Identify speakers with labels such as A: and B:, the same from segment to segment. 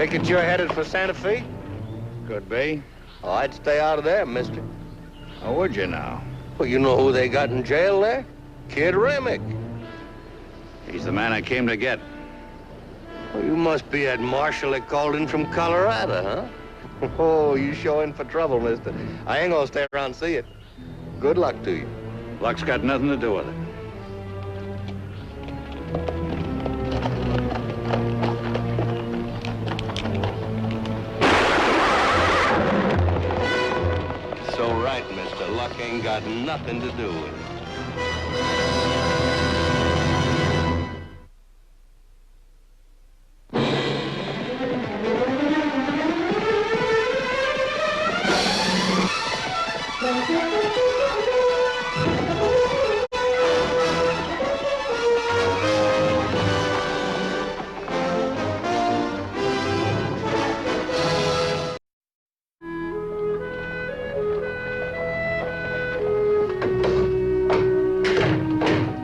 A: Take it you're headed for Santa Fe?
B: Could be.
A: Oh, I'd stay out of there, mister.
B: How would you now?
A: Well, you know who they got in jail there? Kid Remick.
B: He's the man I came to get.
A: Well, you must be that marshal that called in from Colorado, huh? Oh, you sure in for trouble, mister. I ain't gonna stay around and see it. Good luck to you.
B: Luck's got nothing to do with it.
A: So right, mister. Luck ain't got nothing to do with it.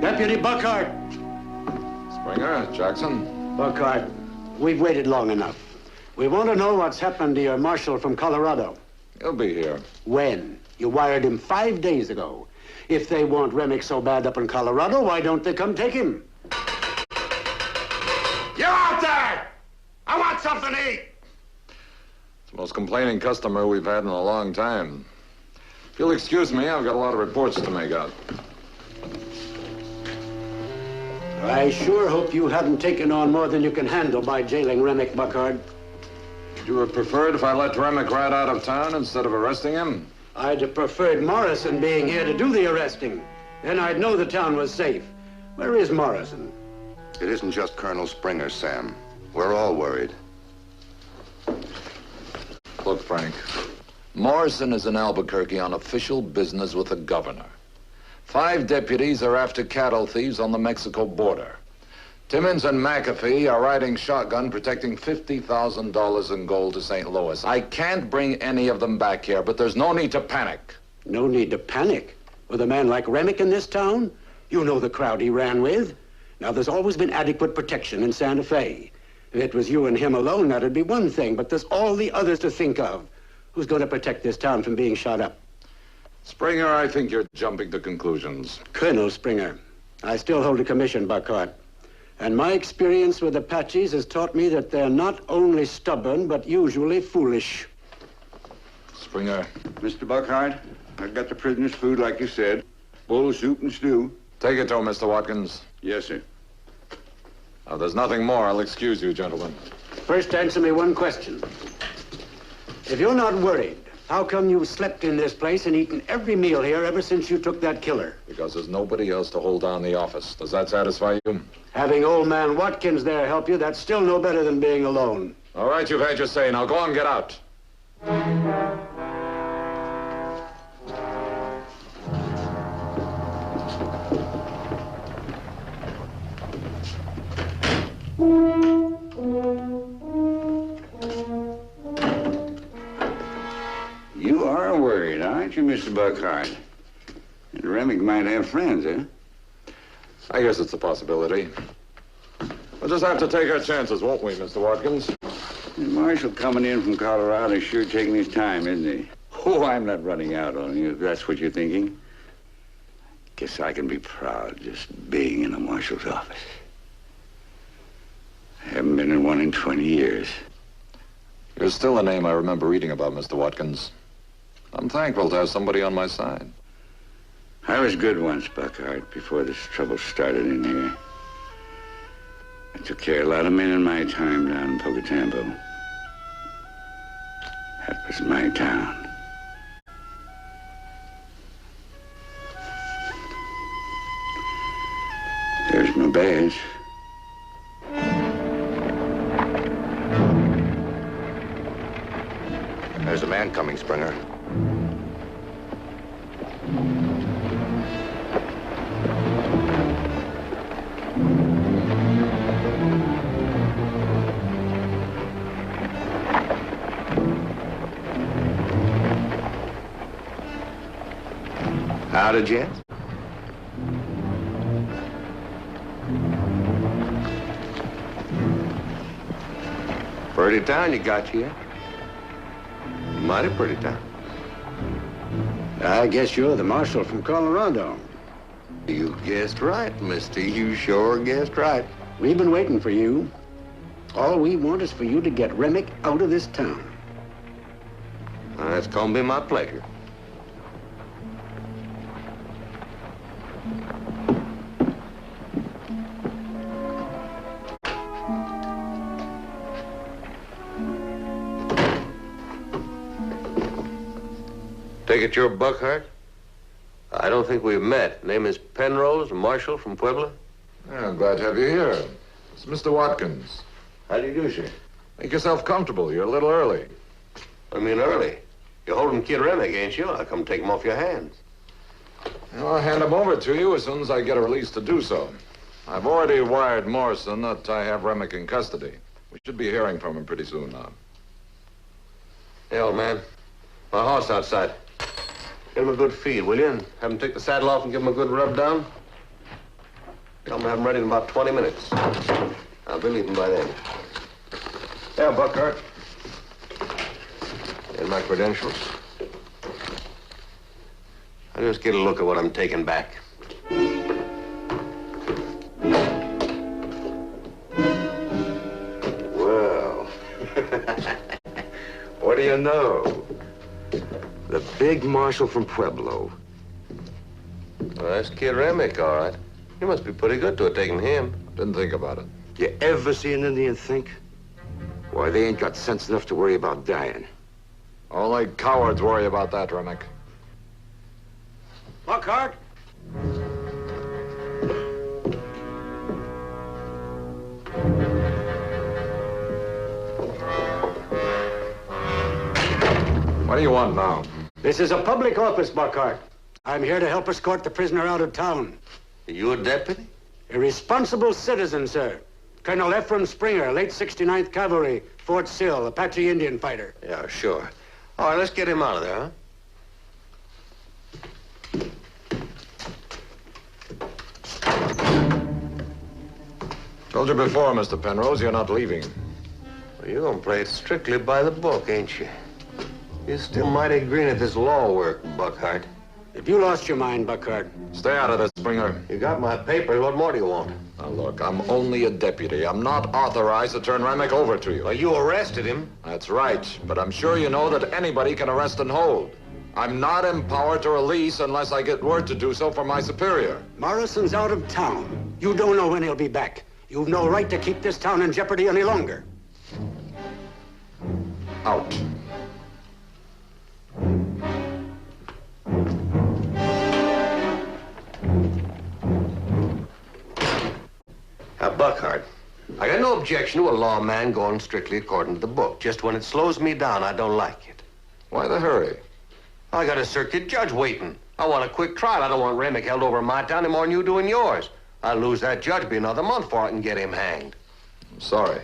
C: Deputy Buckhart.
D: Springer, Jackson.
C: Buckhart, we've waited long enough. We want to know what's happened to your marshal from Colorado.
D: He'll be here.
C: When? You wired him 5 days ago. If they want Remick so bad up in Colorado, why don't they come take him?
E: You out there! I want something to eat!
D: It's the most complaining customer we've had in a long time. If you'll excuse me, I've got a lot of reports to make out.
C: I sure hope you haven't taken on more than you can handle by jailing Remick, Buckhart.
D: Would you have preferred if I let Remick ride out of town instead of arresting him?
C: I'd have preferred Morrison being here to do the arresting. Then I'd know the town was safe. Where is Morrison?
F: It isn't just Colonel Springer, Sam. We're all worried.
D: Look, Frank, Morrison is in Albuquerque on official business with the governor. 5 deputies are after cattle thieves on the Mexico border. Timmons and McAfee are riding shotgun protecting $50,000 in gold to St. Louis. I can't bring any of them back here, but there's no need to panic.
C: No need to panic. With a man like Remick in this town? You know the crowd he ran with. Now, there's always been adequate protection in Santa Fe. If it was you and him alone, that'd be one thing, but there's all the others to think of. Who's going to protect this town from being shot up?
D: Springer, I think you're jumping to conclusions.
C: Colonel Springer, I still hold a commission, Buckhart. And my experience with Apaches has taught me that they're not only stubborn, but usually foolish.
D: Springer.
E: Mr. Buckhart, I've got the prisoner's food like you said. Bowl of soup and stew.
D: Take it to him, Mr. Watkins.
E: Yes, sir.
D: Now, there's nothing more. I'll excuse you, gentlemen.
C: First, answer me one question. If you're not worried, how come you've slept in this place and eaten every meal here ever since you took that killer?
D: Because there's nobody else to hold down the office. Does that satisfy you?
C: Having old man Watkins there help you, that's still no better than being alone.
D: All right, you've had your say. Now go on, get out.
E: You are worried, aren't you, Mr. Buckhart? And Remick might have friends, eh?
D: I guess it's a possibility. We'll just have to take our chances, won't we, Mr. Watkins?
E: The marshal coming in from Colorado is sure taking his time, isn't he? Oh, I'm not running out on you, if that's what you're thinking. Guess I can be proud just being in a marshal's office. I haven't been in one in 20 years.
D: You're still a name I remember reading about, Mr. Watkins. I'm thankful to have somebody on my side.
E: I was good once, Buckhart, before this trouble started in here. I took care of a lot of men in my time down in Pocatambo. That was my town. There's my badge.
F: There's a man coming, Springer.
A: Out of jet? Pretty town you got here. Mighty pretty town.
C: I guess you're the marshal from Colorado.
A: You guessed right, mister. You sure guessed right.
C: We've been waiting for you. All we want is for you to get Remick out of this town.
A: That's gonna be my pleasure. Take it you're Buckhart? I don't think we've met. Name is Penrose, Marshal from Puebla.
D: Yeah, I'm glad to have you here. It's Mr. Watkins.
A: How do you do, sir?
D: Make yourself comfortable. You're a little early.
A: I mean early. You're holding Kid Remick, ain't you? I'll come take him off your hands.
D: I'll hand him over to you as soon as I get a release to do so. I've already wired Morrison that I have Remick in custody. We should be hearing from him pretty soon now.
A: Hey, old man. My horse outside. Give him a good feed, will you? And have him take the saddle off and give him a good rub down. Tell him to have him ready in about 20 minutes. I'll be leaving by then. Yeah, Buckhart. And my credentials. I'll just get a look at what I'm taking back. Well, what do you know? The big marshal from Pueblo. Well, that's Kid Remick, all right. You must be pretty good to have taken him.
D: Didn't think about it.
C: You ever see an Indian think? Why, they ain't got sense enough to worry about dying.
D: Only cowards worry about that, Remick.
C: Buckhart?
D: What do you want now?
C: This is a public office, Buckhart. I'm here to help escort the prisoner out of town.
A: Are you a deputy?
C: A responsible citizen, sir. Colonel Ephraim Springer, late 69th Cavalry, Fort Sill, Apache Indian fighter.
A: Yeah, sure. All right, let's get him out of there, huh?
D: Told you before, Mr. Penrose, you're not leaving.
A: Well, you're gonna play it strictly by the book, ain't you? You're still mighty green at this law work, Buckhart.
C: Have you lost your mind, Buckhart?
D: Stay out of this, Springer.
A: You got my papers. What more do you want?
D: Now, look, I'm only a deputy. I'm not authorized to turn Remick over to you.
A: Well, you arrested him.
D: That's right, but I'm sure you know that anybody can arrest and hold. I'm not empowered to release unless I get word to do so from my superior.
C: Morrison's out of town. You don't know when he'll be back. You've no right to keep this town in jeopardy any longer.
D: Out.
A: Now, Buckhart, I got no objection to a lawman going strictly according to the book. Just when it slows me down, I don't like it.
D: Why the hurry?
A: I got a circuit judge waiting. I want a quick trial. I don't want Remick held over in my town any more than you do in yours. I'll lose that judge be another month before I can get him hanged.
D: I'm sorry.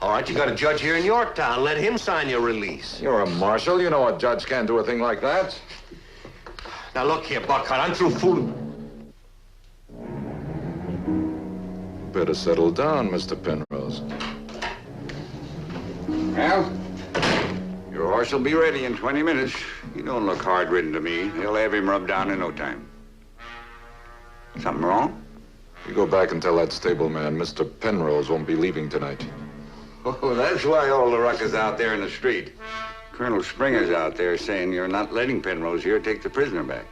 A: All right, you got a judge here in your town. Let him sign your release.
D: You're a marshal. You know a judge can't do a thing like that.
A: Now, look here, Buckhart. I'm through fooling.
D: Better settle down, Mr. Penrose.
E: Well, your horse will be ready in 20 minutes. You don't look hard-ridden to me. They'll have him rubbed down in no time. Something wrong?
D: You go back and tell that stableman Mr. Penrose won't be leaving tonight.
E: Oh, that's why all the ruckus out there in the street. Colonel Springer's out there saying you're not letting Penrose here take the prisoner back.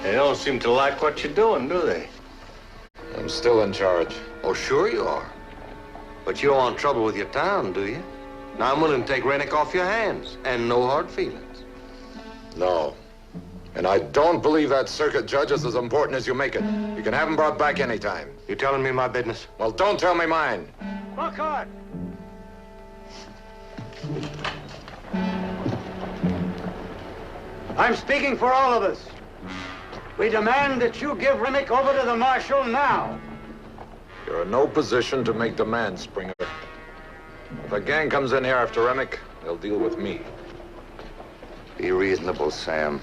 A: They don't seem to like what you're doing, do they?
D: I'm still in charge.
A: Oh, sure you are. But you don't want trouble with your town, do you? Now, I'm willing to take Remick off your hands, and no hard feelings.
D: No. And I don't believe that circuit judge is as important as you make it. You can have him brought back anytime.
A: You telling me my business?
D: Well, don't tell me mine.
C: Buckhart! I'm speaking for all of us. We demand that you give Remick over to the marshal now.
D: You're in no position to make demands, Springer. If a gang comes in here after Remick, they'll deal with me.
A: Be reasonable, Sam.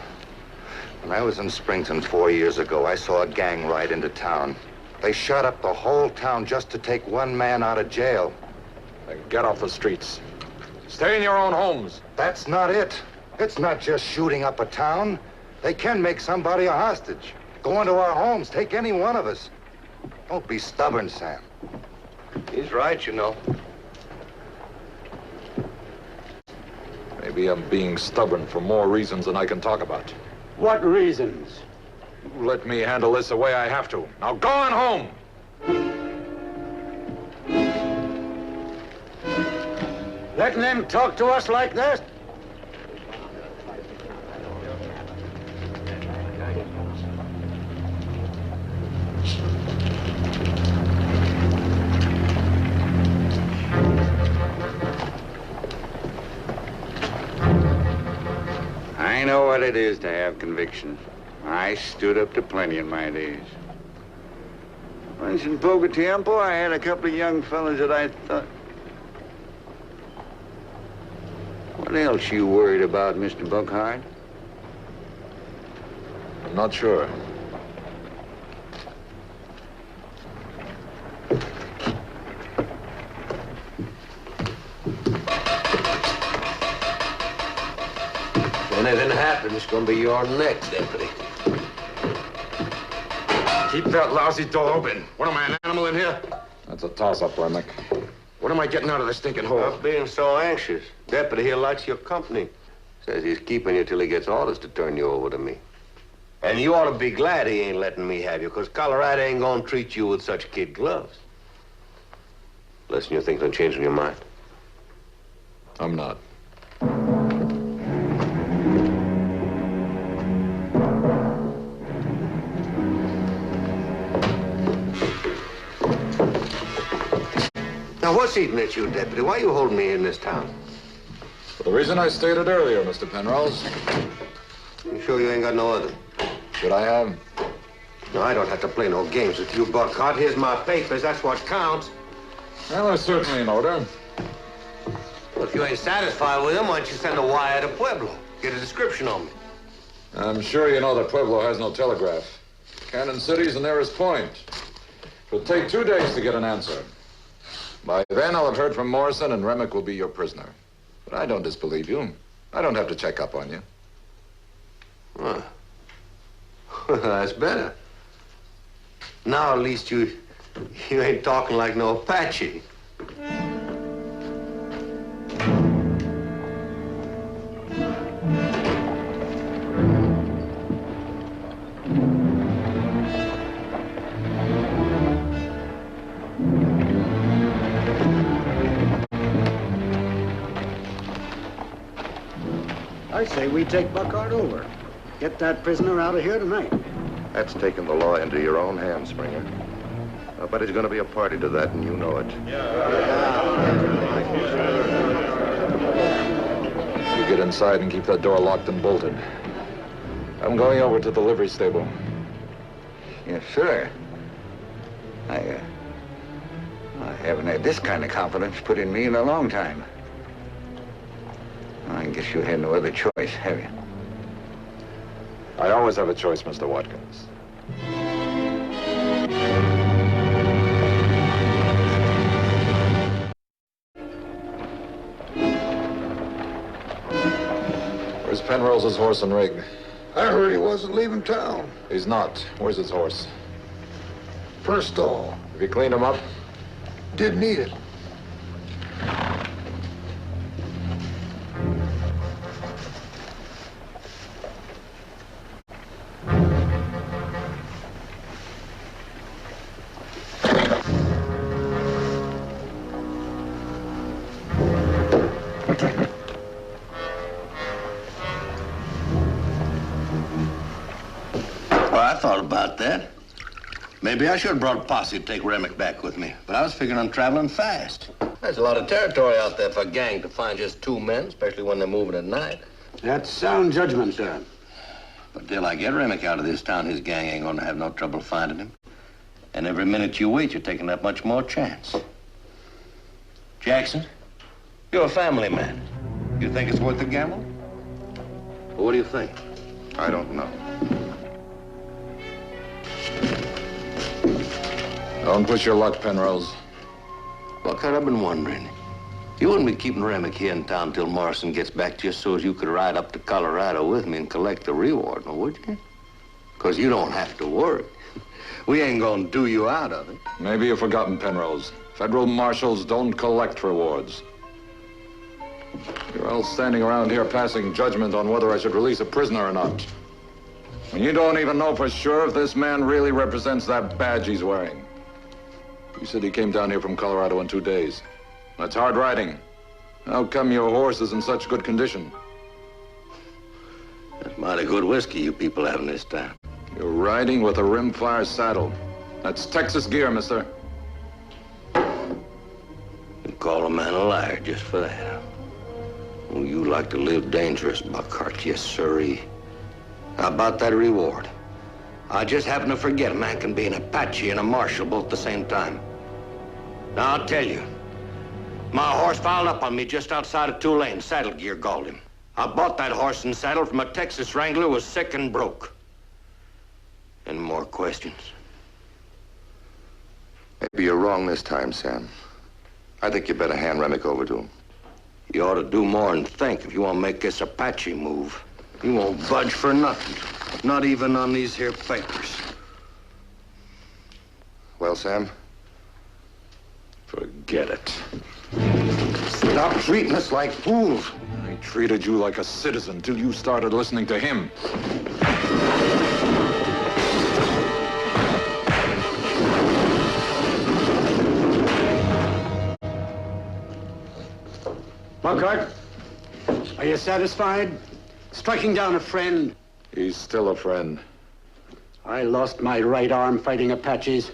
F: When I was in Springton 4 years ago, I saw a gang ride into town. They shot up the whole town just to take one man out of jail.
D: Then get off the streets. Stay in your own homes.
F: That's not it. It's not just shooting up a town. They can make somebody a hostage. Go into our homes, take any one of us. Don't be stubborn, Sam.
A: He's right, you know.
D: Maybe I'm being stubborn for more reasons than I can talk about.
C: What reasons?
D: You let me handle this the way I have to. Now go on home!
C: Letting them talk to us like this?
E: I know what it is to have conviction. I stood up to plenty in my days. Once in Poco Tiempo, I had a couple of young fellas that I thought... What else you worried about, Mr. Buckhart?
D: I'm not sure.
A: If anything happens, it's gonna be your neck, Deputy.
F: Keep that lousy door open. What am I, an animal in here?
D: That's a toss-up, Remick.
F: What am I getting out of this stinking hole?
A: Stop being so anxious. Deputy here likes your company. Says he's keeping you till he gets orders to turn you over to me. And you ought to be glad he ain't letting me have you, because Colorado ain't gonna treat you with such kid gloves. Listen, you think of changing your mind?
D: I'm not.
A: Now, what's eating at you, Deputy? Why are you holding me in this town?
D: For the reason I stated earlier, Mr. Penrose.
A: You sure you ain't got no other?
D: Should I have?
A: No, I don't have to play no games with you, Buckhart. Here's my papers. That's what counts.
D: Well, they're certainly in order.
A: Well, if you ain't satisfied with them, why don't you send a wire to Pueblo? Get a description on me.
D: I'm sure you know that Pueblo has no telegraph. Cannon City's the nearest point. It'll take 2 days to get an answer. By then, I'll have heard from Morrison, and Remick will be your prisoner. But I don't disbelieve you. I don't have to check up on you.
A: Well, that's better. Now, at least you ain't talking like no Apache.
C: I say we take Buckhart over. Get that prisoner out of here tonight.
F: That's taking the law into your own hands, Springer. I bet he's going to be a party to that, and you know it.
D: You get inside and keep that door locked and bolted. I'm going over to the livery stable.
E: Yes, sir. I haven't had this kind of confidence put in me in a long time. I guess you had no other choice, have you?
D: I always have a choice, Mr. Watkins. Where's Penrose's horse and rig?
G: I heard he wasn't leaving town.
D: He's not. Where's his horse?
G: First stall.
D: Have you cleaned him up?
G: Did need it.
A: Well, I thought about that. Maybe I should have brought a posse to take Remick back with me, but I was figuring on traveling fast. There's a lot of territory out there for a gang to find just 2 men, especially when they're moving at night.
C: That's sound judgment, sir.
A: But till I get Remick out of this town, his gang ain't gonna have no trouble finding him. And every minute you wait, you're taking that much more chance. Jackson, you're a family man. You think it's worth the gamble? Well, what do you think?
F: I don't know.
D: Don't push your luck, Penrose.
A: Buckhead, I've been wondering. You wouldn't be keeping Remick here in town till Morrison gets back just so as you could ride up to Colorado with me and collect the reward, now would you? Because you don't have to worry. We ain't gonna do you out of it.
D: Maybe you've forgotten, Penrose. Federal marshals don't collect rewards. You're all standing around here passing judgment on whether I should release a prisoner or not. And you don't even know for sure if this man really represents that badge he's wearing. You said he came down here from Colorado in 2 days. That's hard riding. How come your horse is in such good condition?
A: That's mighty good whiskey you people have in this town.
D: You're riding with a rimfire saddle. That's Texas gear, mister.
A: You call a man a liar just for that. Oh, you like to live dangerous, Buckhart, yes, sirree. How about that reward? I just happen to forget a man can be an Apache and a marshal both at the same time. Now, I'll tell you. My horse fouled up on me just outside of Tulane. Saddle gear galled him. I bought that horse and saddle from a Texas wrangler who was sick and broke. Any more questions?
F: Maybe you're wrong this time, Sam. I think you better hand Remick over to him.
A: You ought to do more than think if you want to make this Apache move. You won't budge for nothing. Not even on these here papers.
F: Well, Sam?
D: Forget it.
C: Stop treating us like fools.
D: I treated you like a citizen till you started listening to him.
C: Buckhart, are you satisfied? Striking down a friend.
D: He's still a friend.
C: I lost my right arm fighting Apaches.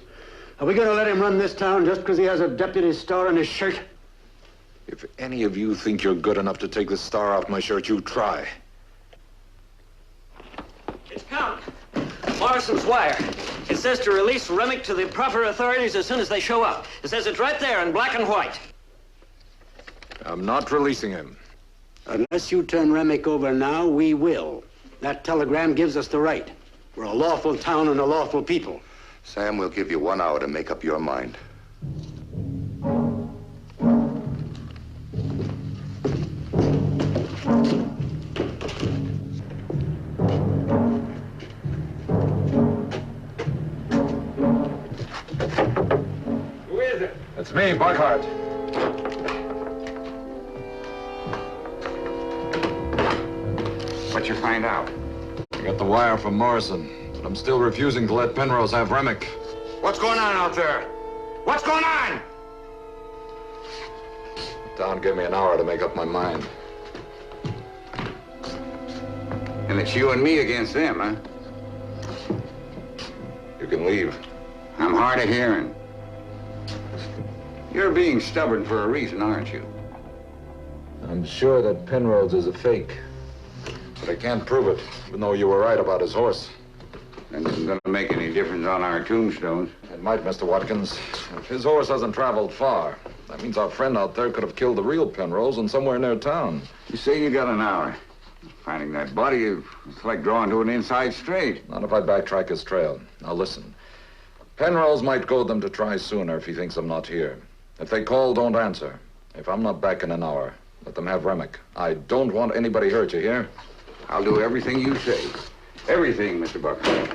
C: Are we going to let him run this town just because he has a deputy star on his shirt?
D: If any of you think you're good enough to take the star off my shirt, you try.
H: It's Count. Morrison's wire. It says to release Remick to the proper authorities as soon as they show up. It says it's right there in black and white.
D: I'm not releasing him.
C: Unless you turn Remick over now, we will. That telegram gives us the right. We're a lawful town and a lawful people.
F: Sam, we'll give you 1 hour to make up your mind.
D: Who is it? It's me, Buckhart.
E: What'd you find out?
D: I got the wire from Morrison, but I'm still refusing to let Penrose have Remick.
A: What's going on out there? What's going on?
D: Don gave me an hour to make up my mind.
E: And it's you and me against them, huh?
D: You can leave.
E: I'm hard of hearing. You're being stubborn for a reason, aren't you?
D: I'm sure that Penrose is a fake. But I can't prove it, even though you were right about his horse.
E: That isn't going to make any difference on our tombstones.
D: It might, Mr. Watkins. If his horse hasn't traveled far, that means our friend out there could have killed the real Penrose and somewhere near town.
E: You say you got an hour. Finding that body, it's like drawing to an inside straight.
D: Not if I backtrack his trail. Now listen. Penrose might goad them to try sooner if he thinks I'm not here. If they call, don't answer. If I'm not back in an hour, let them have Remick. I don't want anybody hurt, you hear?
E: I'll do everything you say. Everything, Mr. Buckley.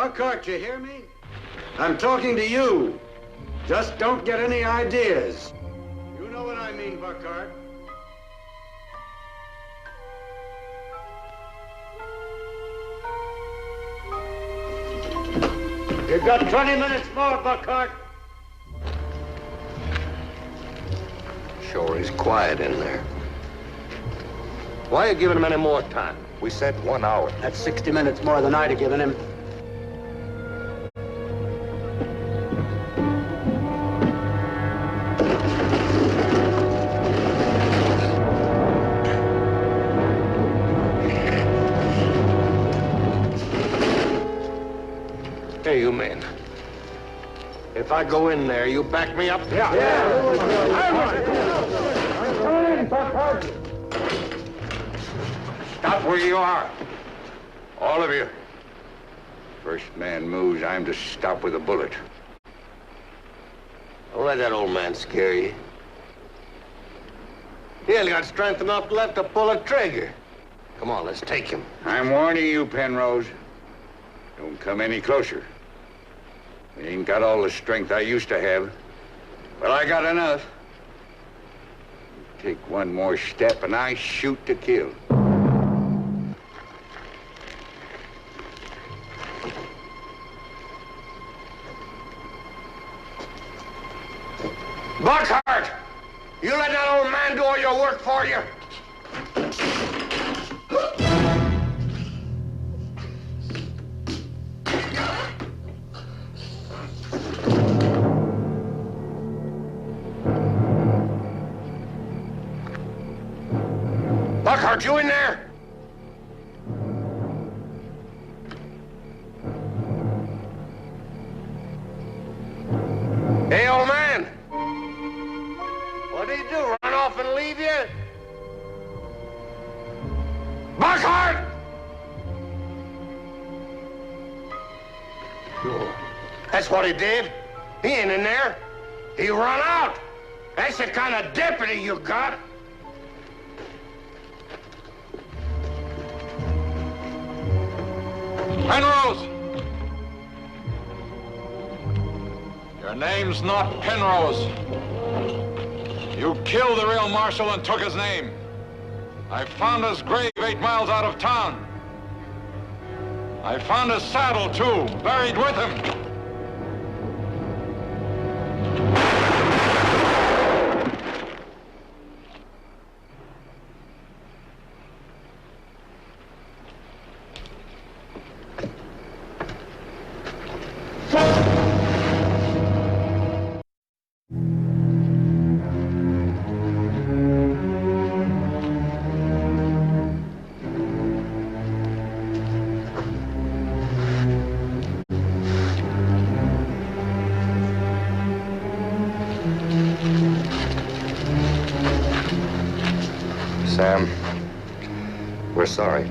C: Buckhart, you hear me? I'm talking to you. Just don't get any ideas. You know what I mean, Buckhart. You've got 20 minutes more, Buckhart.
A: Sure is quiet in there. Why are you giving him any more time?
F: We said 1 hour.
C: That's 60 minutes more than I'd have given him.
A: Hey, you men. If I go in there, you back me up?
C: Yeah.
E: Stop where you are. All of you. First man moves, I'm to stop with a bullet.
A: Don't let that old man scare you. He ain't got strength enough left to pull a trigger. Come on, let's take him.
E: I'm warning you, Penrose. Don't come any closer. I ain't got all the strength I used to have, but I got enough. Take one more step and I shoot to kill.
A: Buckhart! You let that old man do all your work for you? Buckhart, you in there? Hey, old man. What did he do, run off and leave you? Buckhart! Sure. That's what he did. He ain't in there. He run out. That's the kind of deputy you got.
I: Penrose! Your name's not Penrose. You killed the real marshal and took his name. I found his grave 8 miles out of town. I found his saddle, too, buried with him.
A: Sam, we're sorry.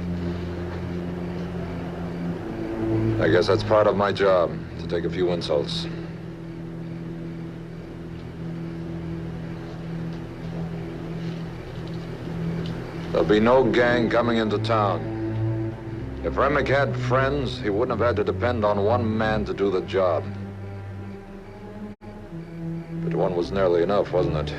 D: I guess that's part of my job, to take a few insults. There'll be no gang coming into town. If Remick had friends, he wouldn't have had to depend on one man to do the job. But one was nearly enough, wasn't it?